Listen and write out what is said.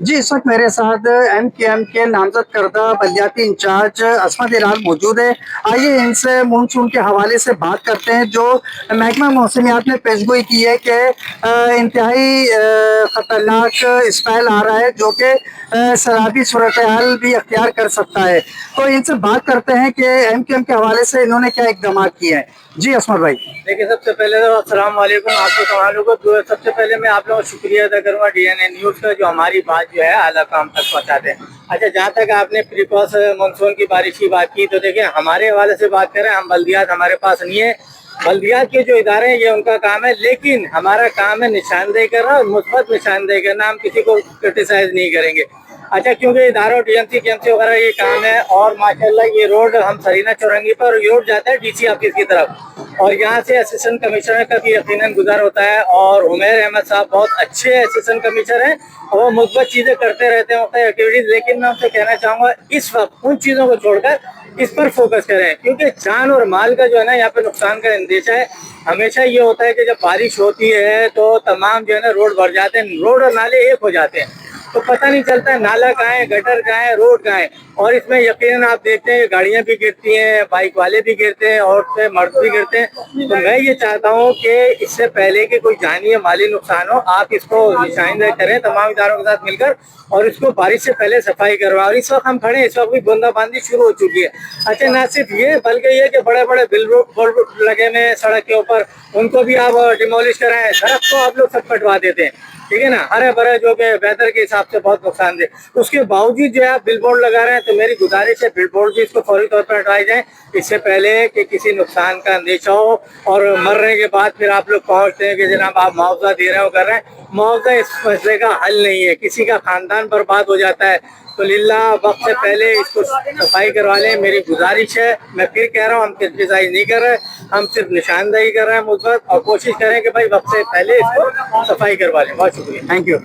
جی اس وقت میرے ساتھ ایم کے نامزد کردہ بلدیاتی انچارج عصمت الہلال موجود ہے. آئیے ان سے مونسون کے حوالے سے بات کرتے ہیں. جو محکمہ موسمیات نے پیشگوئی کی ہے کہ انتہائی خطرناک اسپیل آ رہا ہے جو کہ سیلابی صورتحال بھی اختیار کر سکتا ہے. تو ان سے بات کرتے ہیں کہ ایم کے حوالے سے انہوں نے کیا اقدامات کیے ہیں. جی عصمت بھائی. دیکھیے سب سے پہلے تو السلام علیکم آپ کو تمام لوگوں کو. سب سے پہلے میں آپ لوگوں کا شکریہ ادا کروں گا ڈی این اے نیوز کا جو ہماری بات جو ہے اعلیٰ کام تک پہنچاتے ہیں. اچھا جہاں تک آپ نے پری کاس مانسون کی بارش کی بات کی تو دیکھیں ہمارے حوالے سے بات کریں ہم بلدیات ہمارے پاس نہیں ہے. بلدیات کے جو ادارے ہیں یہ ان کا کام ہے لیکن ہمارا کام ہے نشاندہی کرنا اور مثبت نشاندہی کرنا. ہم کسی کو کرٹیسائز نہیں کریں گے. اچھا کیونکہ اداروں ٹی ایم سی وغیرہ یہ کام ہے اور ماشاءاللہ یہ روڈ ہم سرینا چورنگی پر یہ روڈ جاتا ہے ڈی سی آفس کی طرف اور یہاں سے اسسٹنٹ کمشنر کا بھی یقیناً گزار ہوتا ہے اور عمیر احمد صاحب بہت اچھے اسسٹنٹ کمشنر ہیں اور وہ مثبت چیزیں کرتے رہتے ہیں مختلف ایکٹیویٹیز. لیکن میں ان سے کہنا چاہوں گا اس وقت ان چیزوں کو چھوڑ کر اس پر فوکس کریں کیونکہ جان اور مال کا جو ہے نا یہاں پہ نقصان کا اندیشہ ہے. ہمیشہ یہ ہوتا ہے کہ جب بارش ہوتی ہے تو تمام جو ہے نا روڈ بھر جاتے ہیں. روڈ اور نالے ایک ہو جاتے ہیں تو پتہ نہیں چلتا ہے نالا کہاں ہے گٹر کہاں ہے روڈ کہاں ہے. اور اس میں یقیناً آپ دیکھتے ہیں گاڑیاں بھی گرتی ہیں بائک والے بھی گرتے ہیں عورتیں مرد بھی گرتے ہیں. تو میں یہ چاہتا ہوں کہ اس سے پہلے کہ کوئی جانی یا مالی نقصان ہو آپ اس کو نشاندہی کریں تمام اداروں کے ساتھ مل کر اور اس کو بارش سے پہلے صفائی کروائیں. اور اس وقت ہم کھڑے ہیں اس وقت بھی بوندا باندی شروع ہو چکی ہے. اچھا نہ صرف یہ بلکہ یہ کہ بڑے بڑے بل بورڈ لگے ہوئے سڑک کے اوپر ان کو بھی آپ ڈیمولش کرائیں. درخت کو آپ لوگ سب کٹوا دیتے ہیں ٹھیک ہے نا ہرے بھرے جو کہ ویدر کے حساب سے بہت نقصان دہ. اس کے باوجود جو ہے آپ بل بورڈ لگا رہے ہیں تو میری گزارش ہے بل بورڈ بھی اس کو فوری طور پر ہٹوائے جائیں اس سے پہلے کہ کسی نقصان کا اندیشہ ہو. اور مرنے کے بعد پھر آپ لوگ پہنچتے ہیں کہ جناب آپ معاوضہ دے رہے ہو کر رہے ہیں. معاوضہ اس مسئلے کا حل نہیں ہے. کسی کا خاندان برباد ہو جاتا ہے تو للہ وقت سے پہلے اس کو صفائی کروا لیں میری گزارش ہے. میں پھر کہہ رہا ہوں ہم کرٹیسائز نہیں کر رہے ہم صرف نشاندہی کر رہے ہیں مثبت اور کوشش کریں کہ بھائی وقت سے پہلے اس کو صفائی کروا لیں. بہت شکریہ. Thank you.